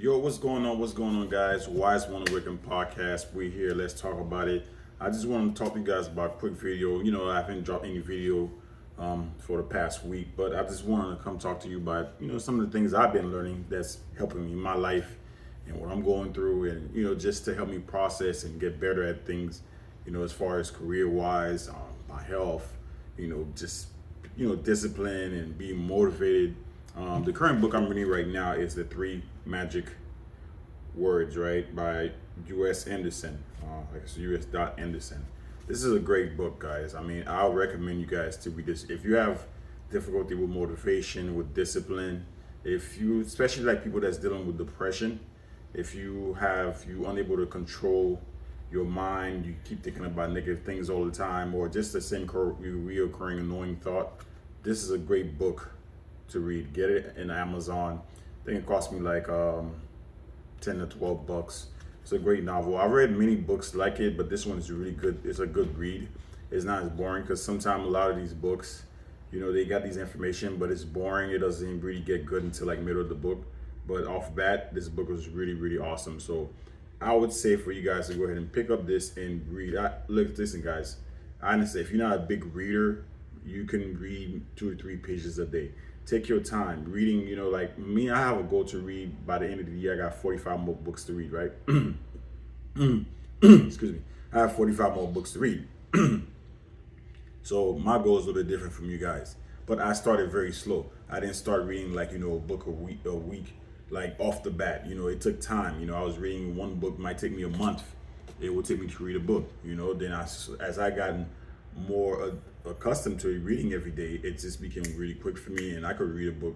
Yo, what's going on? What's going on, guys? Wise One Awaken podcast. We're here. Let's talk about it. I just want to talk to you guys about a quick video. I haven't dropped any video for the past week, but I just wanted to come talk to you about some of the things I've been learning that's helping me in my life and what I'm going through, and just to help me process and get better at things. As far as career wise, my health, just discipline and being motivated. The current book I'm reading right now is The Three Magic Words, right, by U.S. Anderson. I guess U.S. Dot Anderson. This is a great book, guys. I mean, I'll recommend you guys to read this. If you have difficulty with motivation, with discipline, if you, especially like people that's dealing with depression, if you unable to control your mind, you keep thinking about negative things all the time, or just the same reoccurring annoying thought, this is a great book to read. Get it in Amazon. I think it cost me like 10 to 12 bucks. It's a great novel. I've read many books like it, but this one is really good. It's a good read. It's not as boring, because sometimes a lot of these books, they got these information, but it's boring. It doesn't really get good until like middle of the book. But off bat, this book was really, really awesome. So I would say for you guys to go ahead and pick up this and read. Listen, guys. Honestly, if you're not a big reader, you can read 2 to 3 pages a day. Take your time reading. Like me, I have a goal to read by the end of the year. I got 45 more books to read, right? Excuse me. I have 45 more books to read. So my goal is a little bit different from you guys. But I started very slow. I didn't start reading like, a book a week, like off the bat. It took time. I was reading one book, might take me a month. It would take me to read a book. Then as I gotten more accustomed to reading every day, it just became really quick for me, and I could read a book,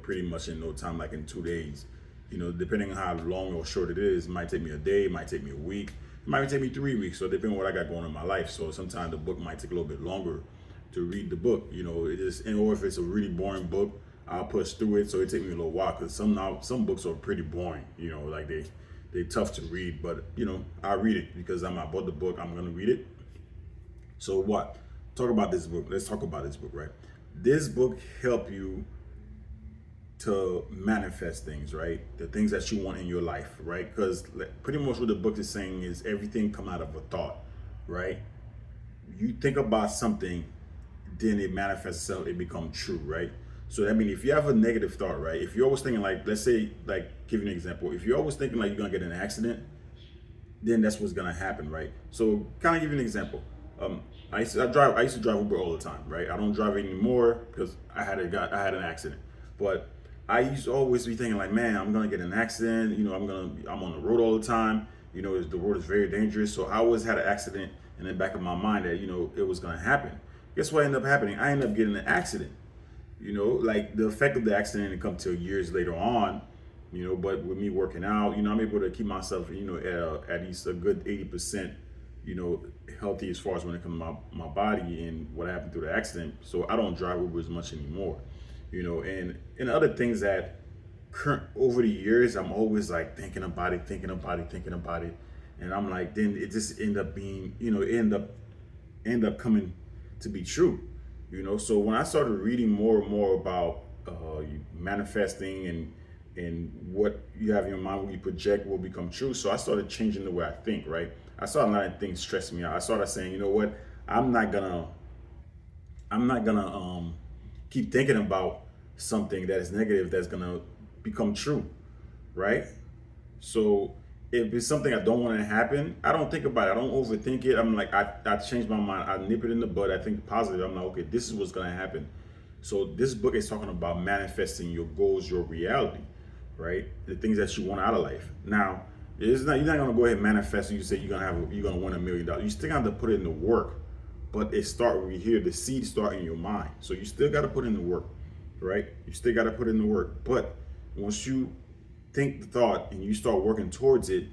pretty much in no time, like in 2 days. Depending on how long or short it is, it might take me a day, it might take me a week, it might take me 3 weeks. So depending on what I got going on in my life. So sometimes the book might take a little bit longer to read the book. Or if it's a really boring book, I'll push through it. So it take me a little while, because some books are pretty boring. Like they're tough to read, but I read it because I bought the book. I'm gonna read it. So what? Talk about this book. Let's talk about this book, right? This book help you to manifest things, right? The things that you want in your life, right? Because pretty much what the book is saying is everything come out of a thought, right? You think about something, then it manifests itself, it becomes true, right? So I mean, if you have a negative thought, right? If you're always thinking like, let's say, like, give you an example. If you're always thinking like you're gonna get in an accident, then that's what's gonna happen, right? So kind of give you an example. I used to drive Uber all the time, right? I don't drive anymore because I had an accident. But I used to always be thinking like, man, I'm gonna get in an accident. I'm on the road all the time. The road is very dangerous. So I always had an accident in the back of my mind that it was gonna happen. Guess what ended up happening? I ended up getting an accident. Like the effect of the accident didn't come till years later on. But with me working out, I'm able to keep myself, at least a good 80%, healthy as far as when it comes to my body and what happened through the accident. So I don't drive Uber as much anymore, and other things that over the years, I'm always like thinking about it. And I'm like, then it just end up being, end up coming to be true, So when I started reading more and more about manifesting and what you have in your mind, what you project will become true. So I started changing the way I think, right? I started letting things stress me out. I started saying, you know what, I'm not gonna keep thinking about something that is negative that's gonna become true, right? So if it's something I don't want to happen, I don't think about it. I don't overthink it. I'm like, I change my mind. I nip it in the bud. I think positive. I'm like, okay, this is what's gonna happen. So this book is talking about manifesting your goals, your reality, right? The things that you want out of life. Now, you're not gonna go ahead and manifest and you say you're gonna win $1 million. You still have to put in the work. But it start over here. The seeds start in your mind. So you still gotta put in the work, right? You still gotta put in the work. But once you think the thought and you start working towards it,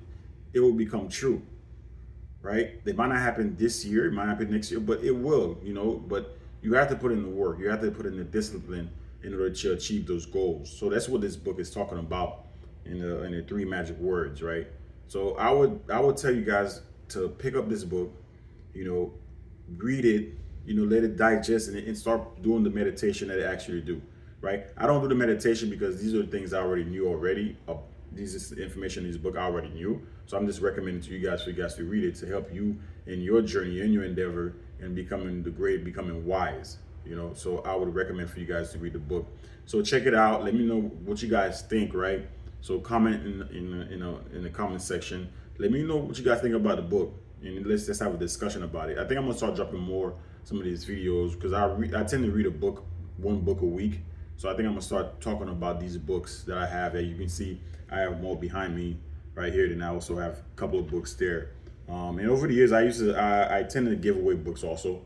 it will become true, right? It might not happen this year, it might happen next year, but it will, but you have to put in the work. You have to put in the discipline in order to achieve those goals. So that's what this book is talking about in the three magic words, right? So I would tell you guys to pick up this book, read it, let it digest and start doing the meditation that it asks you to do, right? I don't do the meditation because these are the things I already knew already. this information in this book I already knew. So I'm just recommending to you guys for you guys to read it to help you in your journey, in your endeavor, and becoming wise. So I would recommend for you guys to read the book. So check it out. Let me know what you guys think. Right. So comment in the comment section. Let me know what you guys think about the book, and let's have a discussion about it. I think I'm gonna start dropping more some of these videos because I tend to read one book a week. So I think I'm gonna start talking about these books that I have. As you can see, I have more behind me right here, and I also have a couple of books there. And over the years, I tend to give away books also.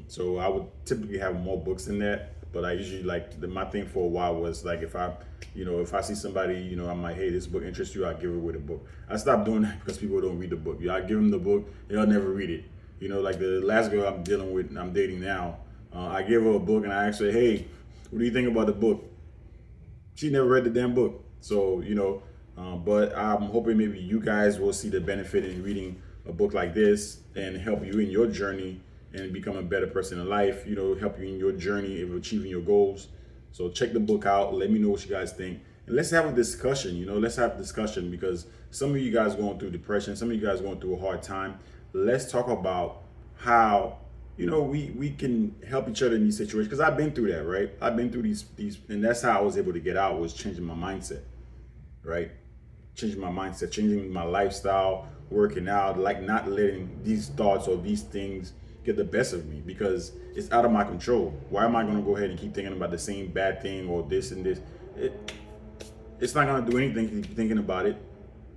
So I would typically have more books than that, but I usually my thing for a while was like if I see somebody, I'm like, hey, this book interests you, I give away the book. I stopped doing that because people don't read the book. I give them the book, they'll never read it. Like the last girl I'm dating now, I give her a book and I ask her, hey, what do you think about the book? She never read the damn book. So, but I'm hoping maybe you guys will see the benefit in reading a book like this and help you in your journey and become a better person in life, help you in your journey of achieving your goals. So check the book out. Let me know what you guys think. And let's have a discussion, let's have a discussion because some of you guys going through depression, some of you guys going through a hard time. Let's talk about how, we can help each other in these situations. Because I've been through that, right? I've been through these, and that's how I was able to get out, was changing my mindset, right? Changing my mindset, changing my lifestyle, working out, like not letting these thoughts or these things get the best of me because it's out of my control. Why am I going to go ahead and keep thinking about the same bad thing or this and this? It's not going to do anything if you keep thinking about it,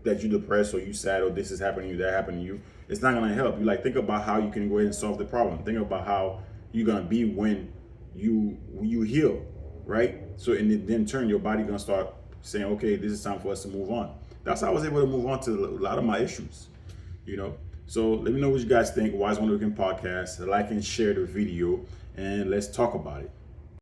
that you're depressed or you sad or this is happening to you, that happened to you. It's not going to help. You think about how you can go ahead and solve the problem. Think about how you're going to be when you heal, right? So in turn, your body going to start saying, okay, this is time for us to move on. That's how I was able to move on to a lot of my issues, So let me know what you guys think. Wise Wonder Weekend Podcast. Like and share the video, and let's talk about it.